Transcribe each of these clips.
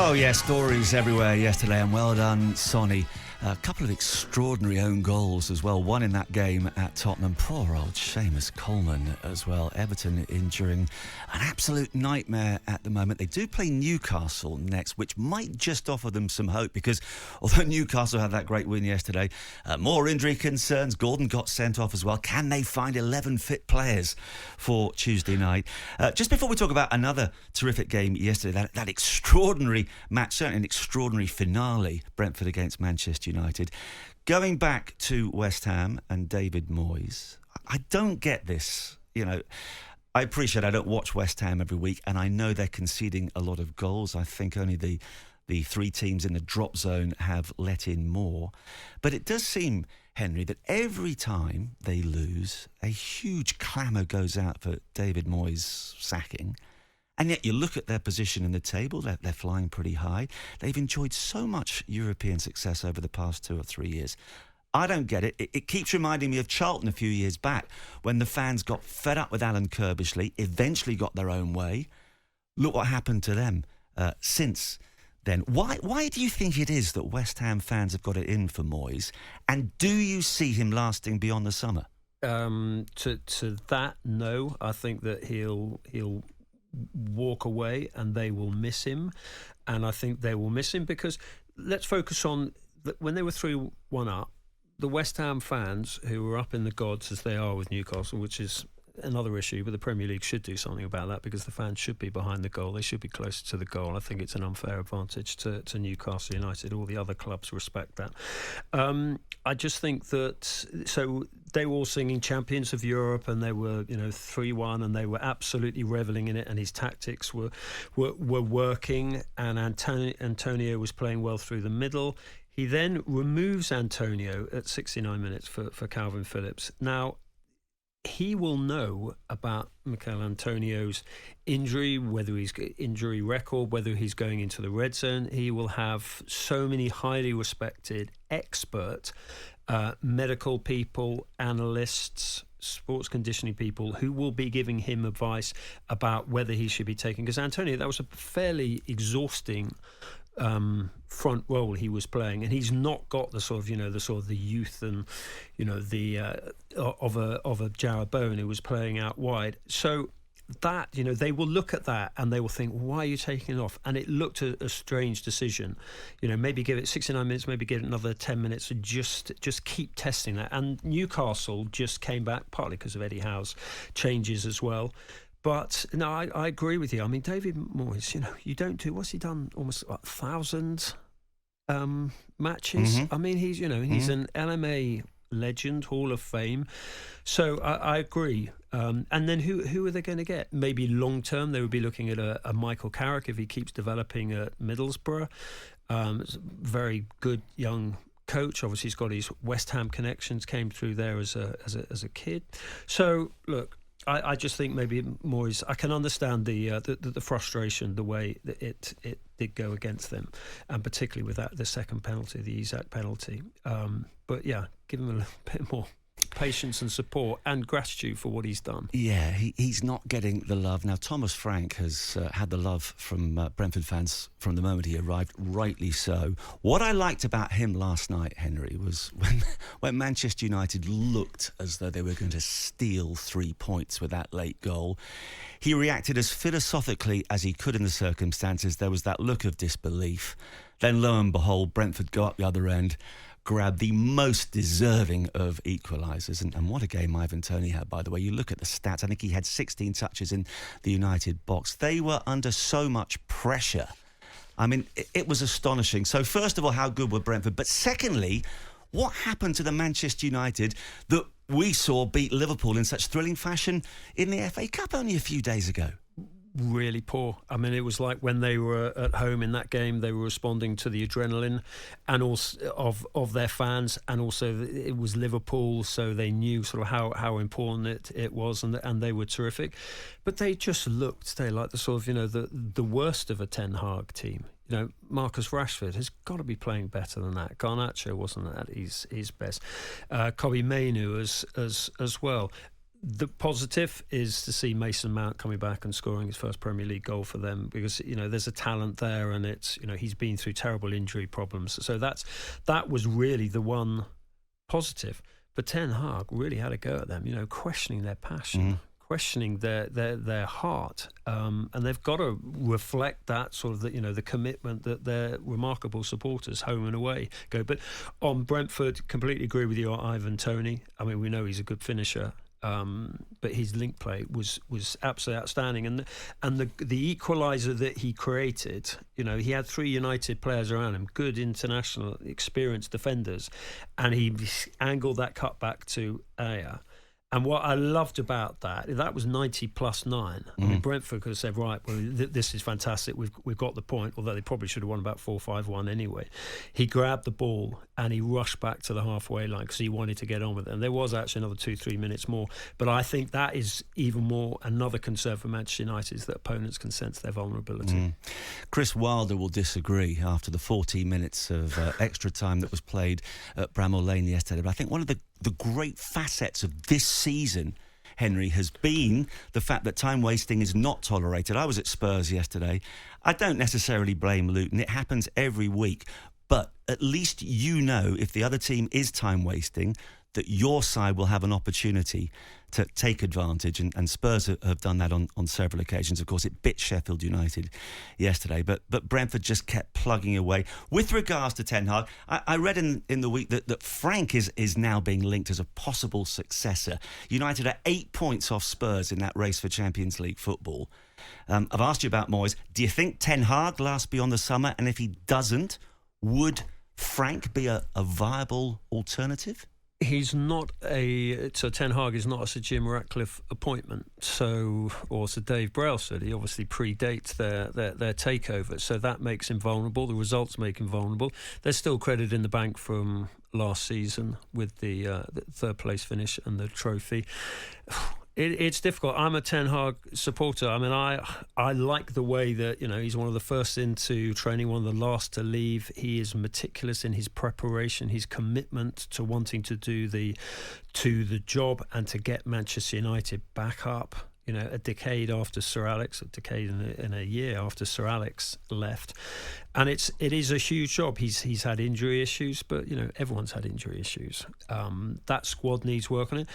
Oh, yeah, stories everywhere yesterday, and well done, Sonny. A couple of extraordinary own goals as well. One in that game at Tottenham. Poor old Seamus Coleman as well. Everton enduring an absolute nightmare at the moment. They do play Newcastle next, which might just offer them some hope, because although Newcastle had that great win yesterday, more injury concerns. Gordon got sent off as well. Can they find 11 fit players for Tuesday night? Just before we talk about another terrific game yesterday, that extraordinary match, certainly an extraordinary finale, Brentford against Manchester United. Going back to West Ham and David Moyes, I don't get this. You know, I appreciate I don't watch West Ham every week, and I know they're conceding a lot of goals. I think only the three teams in the drop zone have let in more. But it does seem, Henry, that every time they lose, a huge clamour goes out for David Moyes' sacking. And yet you look at their position in the table, they're flying pretty high. They've enjoyed so much European success over the past 2 or 3 years. I don't get it. It keeps reminding me of Charlton a few years back, when the fans got fed up with Alan Kirbishley, eventually got their own way. Look what happened to them since then. Why do you think it is that West Ham fans have got it in for Moyes? And do you see him lasting beyond the summer? To that, no. I think that he'll walk away, and they will miss him. And I think they will miss him because, let's focus on when they were 3-1 up, the West Ham fans, who were up in the gods as they are with Newcastle, which is another issue, but the Premier League should do something about that, because the fans should be behind the goal. They should be closer to the goal. I think it's an unfair advantage to Newcastle United. All the other clubs respect that. I just think that, so they were all singing Champions of Europe, and they were 3-1, and they were absolutely reveling in it, and his tactics were working, and Antonio was playing well through the middle. He then removes Antonio at 69 minutes for Calvin Phillips. Now, he will know about Mikel Antonio's injury, whether he's injury record, whether he's going into the red zone. He will have so many highly respected expert medical people, analysts, sports conditioning people who will be giving him advice about whether he should be taking. Because Antonio, that was a fairly exhausting front role he was playing, and he's not got the sort of the youth and of a Jarrod Bowen who was playing out wide. So that they will look at that and they will think, why are you taking it off? And it looked a strange decision. Maybe give it 69 minutes, maybe give it another 10 minutes, and just keep testing that. And Newcastle just came back, partly because of Eddie Howe's changes as well. But no, I agree with you. I mean, David Moyes, you don't do, what's he done? Almost 1,000 matches. Mm-hmm. I mean, he's an LMA legend, Hall of Fame. So I agree. And then who are they going to get? Maybe long term, they would be looking at a Michael Carrick if he keeps developing at Middlesbrough. Very good young coach. Obviously, he's got his West Ham connections. Came through there as a kid. So look, I just think maybe Moyes, I can understand the frustration, the way that it did go against them, and particularly with the second penalty, the Isak penalty. But yeah, give him a little bit more patience and support and gratitude for what he's done. Yeah, he's not getting the love. Now, Thomas Frank has had the love from Brentford fans from the moment he arrived, rightly so. What I liked about him last night, Henry, was when Manchester United looked as though they were going to steal 3 points with that late goal, he reacted as philosophically as he could in the circumstances. There was that look of disbelief. Then, lo and behold, Brentford go up the other end, grab the most deserving of equalisers. And what a game Ivan Toney had, by the way. You look at the stats, I think he had 16 touches in the United box. They were under so much pressure. I mean, it was astonishing. So first of all, how good were Brentford? But secondly, what happened to the Manchester United that we saw beat Liverpool in such thrilling fashion in the FA Cup only a few days ago? Really poor. I mean, it was like when they were at home in that game, they were responding to the adrenaline and also of their fans, and also it was Liverpool, so they knew sort of how important it was, and they were terrific. But they just looked like the sort of the worst of a Ten Hag team. Marcus Rashford has got to be playing better than that. Garnacho wasn't at his best. Kobbie Mainoo as well. The positive is to see Mason Mount coming back and scoring his first Premier League goal for them, because there's a talent there, and it's he's been through terrible injury problems. So that was really the one positive. But Ten Hag really had a go at them, questioning their passion, questioning their heart, and they've got to reflect that sort of the commitment that their remarkable supporters, home and away, go. But on Brentford, completely agree with you on Ivan Toney. I mean, we know he's a good finisher. But his link play was absolutely outstanding, and the equaliser that he created, he had 3 United players around him, good international experienced defenders, and he angled that cut back to Aya. And what I loved about that was 90+9. I mean, Brentford could have said, right, well, this is fantastic. We've got the point, although they probably should have won about 4-5-1 anyway. He grabbed the ball and he rushed back to the halfway line because he wanted to get on with it. And there was actually another 2-3 minutes more. But I think that is even more another concern for Manchester United, is that opponents can sense their vulnerability. Chris Wilder will disagree after the 14 minutes of extra time that was played at Bramall Lane yesterday. But I think one of the great facets of this season, Henry, has been the fact that time wasting is not tolerated. I was at Spurs yesterday. I don't necessarily blame Luton. It happens every week. But at least if the other team is time wasting, that your side will have an opportunity to take advantage, and Spurs have done that on several occasions. Of course, it bit Sheffield United yesterday, but Brentford just kept plugging away. With regards to Ten Hag, I read in the week that Frank is now being linked as a possible successor. United are 8 points off Spurs in that race for Champions League football. I've asked you about Moyes. Do you think Ten Hag lasts beyond the summer? And if he doesn't, would Frank be a viable alternative? He's not Ten Hag is not a Sir Jim Ratcliffe appointment. So, or Sir Dave Brailsford, he obviously predates their takeover. So that makes him vulnerable. The results make him vulnerable. There's still credit in the bank from last season with the third place finish and the trophy. It's difficult. I'm a Ten Hag supporter. I mean, I like the way that he's one of the first into training, one of the last to leave. He is meticulous in his preparation, his commitment to wanting to do the job and to get Manchester United back up. A decade after Sir Alex, a decade in a year after Sir Alex left, and it is a huge job. He's had injury issues, but everyone's had injury issues. That squad needs work on it.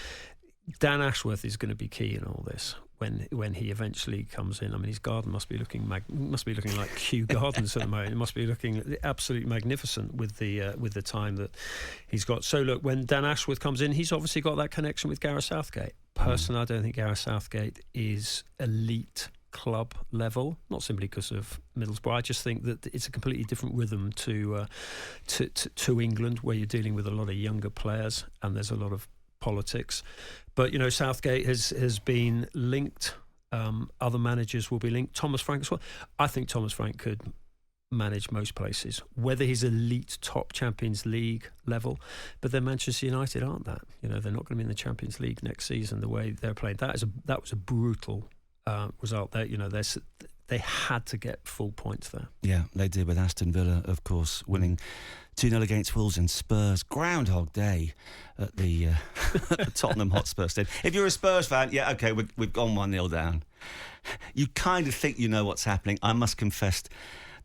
Dan Ashworth is going to be key in all this when he eventually comes in. I mean, his garden must be looking like Kew Gardens at the moment. It must be looking absolutely magnificent with the time that he's got. So look, when Dan Ashworth comes in, he's obviously got that connection with Gareth Southgate. Personally, I don't think Gareth Southgate is elite club level, not simply because of Middlesbrough. I just think that it's a completely different rhythm to England, where you're dealing with a lot of younger players and there's a lot of politics. But Southgate has been linked. Other managers will be linked. Thomas Frank as well. I think Thomas Frank could manage most places, whether he's elite top Champions League level. But then Manchester United aren't that. They're not going to be in the Champions League next season the way they're playing. That was a brutal result there. They had to get full points there. Yeah, they did, with Aston Villa, of course, winning 2-0 against Wolves, and Spurs. Groundhog Day at the Tottenham Hotspur Stadium. If you're a Spurs fan, yeah, OK, we've gone 1-0 down. You kind of think you know what's happening. I must confess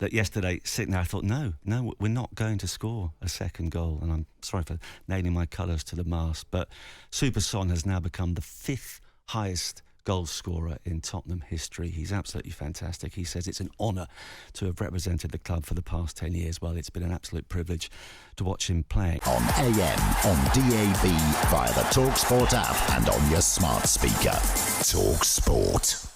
that yesterday, sitting there, I thought, no, we're not going to score a second goal. And I'm sorry for nailing my colours to the mast, but Super Son has now become the 5th highest goal scorer in Tottenham history. He's absolutely fantastic. He says it's an honour to have represented the club for the past 10 years. Well, it's been an absolute privilege to watch him play. On AM, on DAB, via the talkSPORT app and on your smart speaker. talkSPORT.